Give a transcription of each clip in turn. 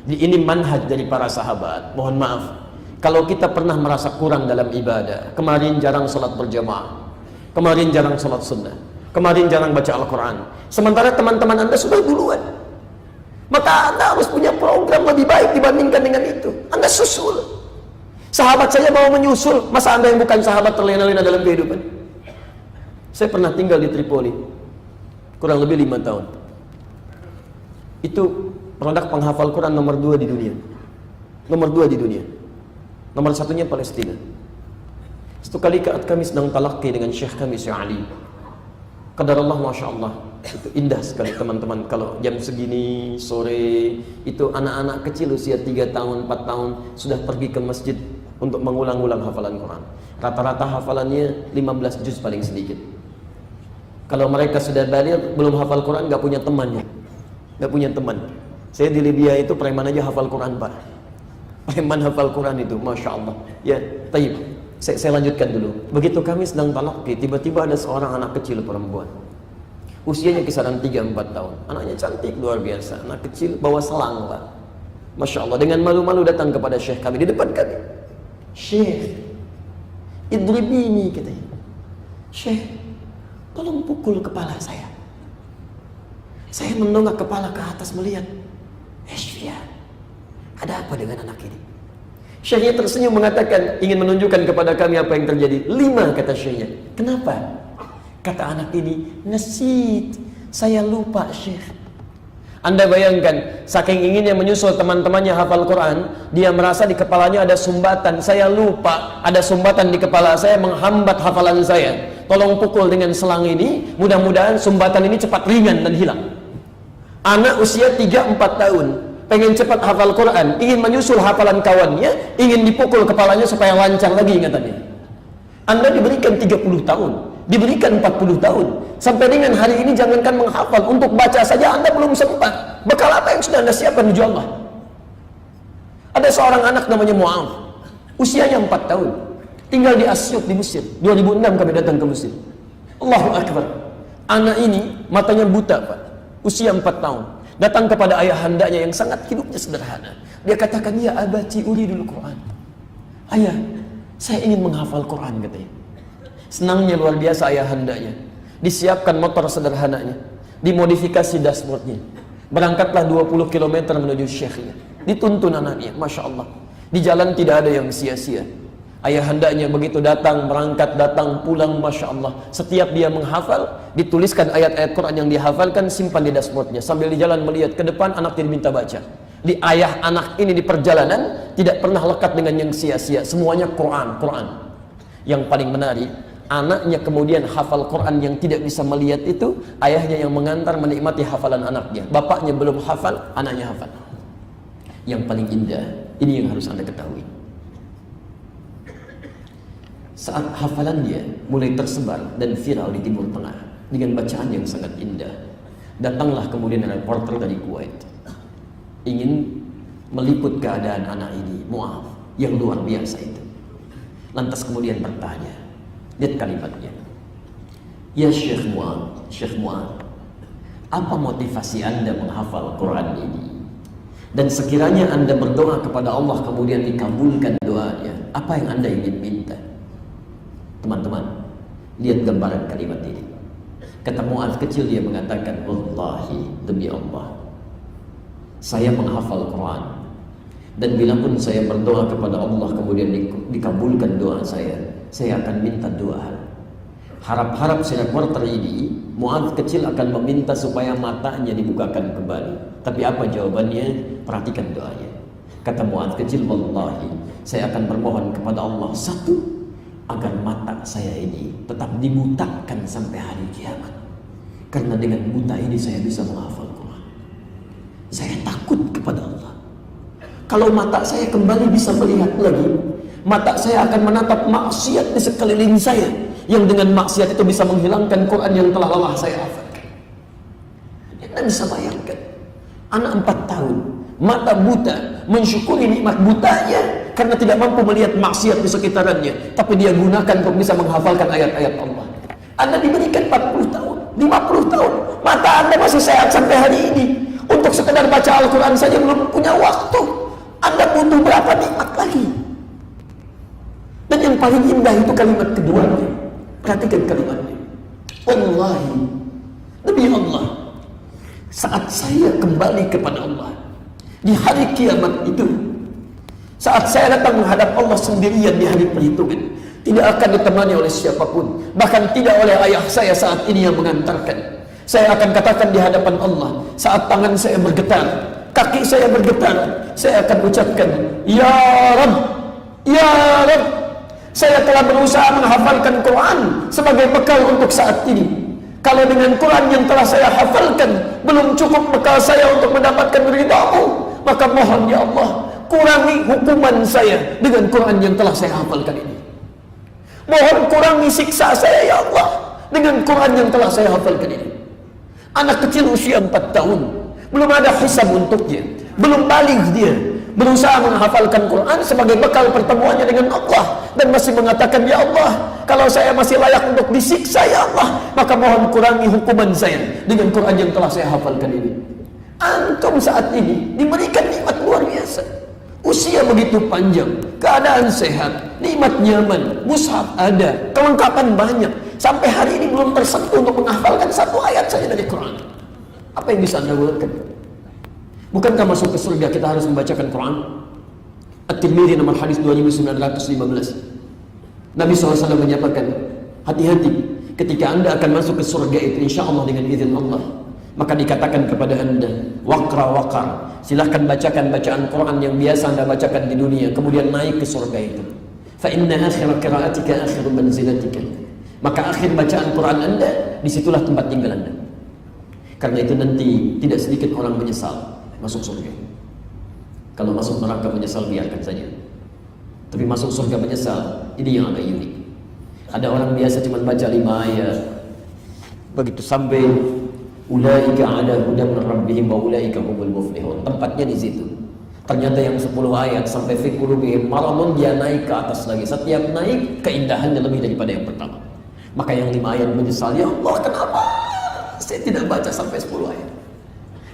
Ini manhaj dari para sahabat. Mohon maaf kalau kita pernah merasa kurang dalam ibadah. Kemarin jarang sholat berjamaah, kemarin jarang sholat sunnah, kemarin jarang baca Al-Quran, sementara teman-teman Anda sudah duluan. Maka Anda harus punya program lebih baik dibandingkan dengan itu. Anda susul. Sahabat saya mau menyusul, masa Anda yang bukan sahabat terlena-lena dalam kehidupan? Saya pernah tinggal di Tripoli kurang lebih 5 tahun. Itu produk penghafal Quran nomor 2 di dunia. Nomor 2 di dunia. Nomor satunya Palestina. Satu kali kami sedang talaqi dengan Syekh kami, Syekh Ali. Qadarullah, Masya Allah. Itu indah sekali teman-teman. Kalau jam segini, sore, itu anak-anak kecil usia 3 tahun, 4 tahun sudah pergi ke masjid untuk mengulang-ulang hafalan Quran. Rata-rata hafalannya 15 juz paling sedikit. Kalau mereka sudah balik, belum hafal Quran, gak punya temannya. Gak punya teman. Saya di Libya itu preman aja hafal Quran, Pak. Preman hafal Quran itu, Masya Allah. Ya, taib. Saya lanjutkan dulu. Begitu kami sedang talaqi, tiba-tiba ada seorang anak kecil perempuan. Usianya kisaran 3-4 tahun. Anaknya cantik, luar biasa. Anak kecil bawa selang, Pak. Masya Allah. Dengan malu-malu datang kepada Syekh kami, di depan kami. Syekh, idribini, katanya. Syekh, tolong pukul kepala saya. Saya mendongak kepala ke atas melihat, Syekh, ada apa dengan anak ini? Syekhnya tersenyum mengatakan, ingin menunjukkan kepada kami apa yang terjadi. 5, kata Syekhnya. Kenapa? Kata anak ini, nasit, saya lupa, Syekh. Anda bayangkan, saking inginnya menyusul teman-temannya hafal Quran, dia merasa di kepalanya ada sumbatan. Saya lupa, ada sumbatan di kepala saya menghambat hafalan saya. Tolong pukul dengan selang ini, mudah-mudahan sumbatan ini cepat ringan dan hilang. Anak usia 3-4 tahun pengen cepat hafal Quran, ingin menyusul hafalan kawannya, ingin dipukul kepalanya supaya lancar lagi ingatannya. Anda diberikan 30 tahun, diberikan 40 tahun, sampai dengan hari ini jangankan menghafal, untuk baca saja Anda belum sempat. Bekal apa yang sudah Anda siapkan menuju Allah? Ada seorang anak namanya Mu'adh, usianya 4 tahun, tinggal di Asyut di Mesir. 2006 kami datang ke Mesir. Allahu Akbar. Anak ini matanya buta, Pak, usia 4 tahun. Datang kepada ayahandanya yang sangat hidupnya sederhana. Dia katakan, ya abati uridul Quran. Ayah, saya ingin menghafal Quran, katanya. Senangnya luar biasa ayahandanya. Disiapkan motor sederhananya, dimodifikasi dashboardnya. Berangkatlah 20 km menuju syekhnya. Dituntun anaknya, Masya Allah. Di jalan tidak ada yang sia-sia. Ayahandanya begitu datang, berangkat, datang, pulang, Masya Allah. Setiap dia menghafal, dituliskan ayat-ayat Quran yang dihafalkan, simpan di dashboardnya. Sambil di jalan melihat ke depan, anak tidak minta baca. Di ayah anak ini di perjalanan, tidak pernah lekat dengan yang sia-sia. Semuanya Quran, Quran. Yang paling menarik, anaknya kemudian hafal Quran yang tidak bisa melihat itu, ayahnya yang mengantar menikmati hafalan anaknya. Bapaknya belum hafal, anaknya hafal. Yang paling indah, ini yang harus Anda ketahui. Saat hafalannya mulai tersebar dan viral di Timur Tengah dengan bacaan yang sangat indah, datanglah kemudian reporter dari Kuwait, ingin meliput keadaan anak ini, Mu'adh, yang luar biasa itu. Lantas kemudian bertanya, lihat kalimatnya, ya Syekh Mu'adh, apa motivasi Anda menghafal Quran ini? Dan sekiranya Anda berdoa kepada Allah kemudian dikabulkan doanya, apa yang Anda ingin minta? Teman-teman, lihat gambaran kalimat ini. Kata Mu'adh kecil, dia mengatakan, wallahi, demi Allah, saya menghafal Quran, dan bila pun saya berdoa kepada Allah kemudian dikabulkan doa saya akan minta doa. Harap-harap si reporter ini, Mu'adh kecil akan meminta supaya matanya dibukakan kembali. Tapi apa jawabannya? Perhatikan doanya. Kata Mu'adh kecil, wallahi, saya akan bermohon kepada Allah, satu, agar mata saya ini tetap dibutakan sampai hari kiamat. Karena dengan buta ini saya bisa menghafal Quran. Saya takut kepada Allah. Kalau mata saya kembali bisa melihat lagi, mata saya akan menatap maksiat di sekeliling saya, yang dengan maksiat itu bisa menghilangkan Quran yang telah lelah saya hafalkan. Anda bisa bayangkan, anak 4 tahun, mata buta, mensyukuri nikmat butanya karena tidak mampu melihat maksiat di sekitarannya, tapi dia gunakan untuk bisa menghafalkan ayat-ayat Allah. Anda diberikan 40 tahun, 50 tahun, mata Anda masih sehat sampai hari ini. Untuk sekedar baca Al-Quran saja belum punya waktu. Anda butuh berapa nikmat lagi? Dan yang paling indah itu kalimat keduanya. Perhatikan kalimatnya. Wallahi, demi Allah, saat saya kembali kepada Allah di hari kiamat itu, saat saya datang menghadap Allah sendirian di hari perhitungan, tidak akan ditemani oleh siapapun, bahkan tidak oleh ayah saya saat ini yang mengantarkan. Saya akan katakan di hadapan Allah, saat tangan saya bergetar, kaki saya bergetar, saya akan ucapkan, Ya Rabb, Ya Rabb, saya telah berusaha menghafalkan Quran sebagai bekal untuk saat ini. Kalau dengan Quran yang telah saya hafalkan belum cukup bekal saya untuk mendapatkan ridha-Mu, maka mohon ya Allah, kurangi hukuman saya dengan Quran yang telah saya hafalkan ini. Mohon kurangi siksa saya ya Allah dengan Quran yang telah saya hafalkan ini. Anak kecil usia 4 tahun, belum ada hisab untuknya, belum balik dia, berusaha menghafalkan Quran sebagai bekal pertemuannya dengan Allah, dan masih mengatakan, Ya Allah, kalau saya masih layak untuk disiksa ya Allah, maka mohon kurangi hukuman saya dengan Quran yang telah saya hafalkan ini. Antum saat ini diberikan nikmat luar biasa, usia begitu panjang, keadaan sehat, nikmat nyaman, mushaf ada, kelengkapan banyak. Sampai hari ini belum tersentuh untuk menghafalkan satu ayat saja dari Quran. Apa yang bisa Anda lakukan? Bukankah masuk ke surga kita harus membacakan Quran? At-Tirmidzi nomor hadis 2915. Nabi SAW menyatakan, hati-hati ketika Anda akan masuk ke surga itu, insya Allah dengan izin Allah. Maka dikatakan kepada Anda, waqra, silahkan bacakan bacaan Quran yang biasa Anda bacakan di dunia, kemudian naik ke surga itu. Fa inna akhir qira'atika akhir manzilatika. Maka akhir bacaan Quran Anda, disitulah tempat tinggal Anda. Karena itu nanti tidak sedikit orang menyesal masuk surga. Kalau masuk neraka menyesal biarkan saja. Tapi masuk surga menyesal, ini yang agak unik. Ada orang biasa cuma baca 5 ayat, begitu sampai ulaika ala hudan min rabbihim wa ulaika humul muflihun, tempatnya di situ. Ternyata yang 10 ayat sampai fi qulubihim maradun, dia naik ke atas lagi. Setiap naik keindahannya lebih daripada yang pertama. Maka yang 5 ayat menyesal, ya Allah kenapa saya tidak baca sampai 10 ayat.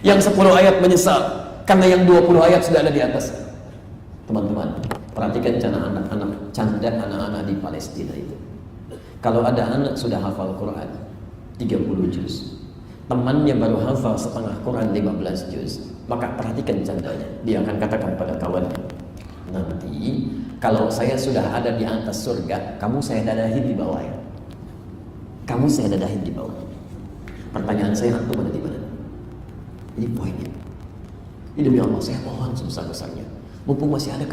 Yang 10 ayat menyesal karena yang 20 ayat sudah ada di atas. Teman-teman, perhatikan canda anak-anak di Palestina itu. Kalau ada anak sudah hafal Quran 30 juz, temannya baru hafal setengah Quran 15 juz, maka perhatikan candanya. Dia akan katakan pada kawannya, nanti kalau saya sudah ada di atas surga, kamu saya dadahin di bawah ya. Kamu saya dadahin di bawah. Pertanyaan saya, antum ada di mana? Ini poinnya. Ini demi Allah saya mohon sebesar-besarnya, mumpung masih ada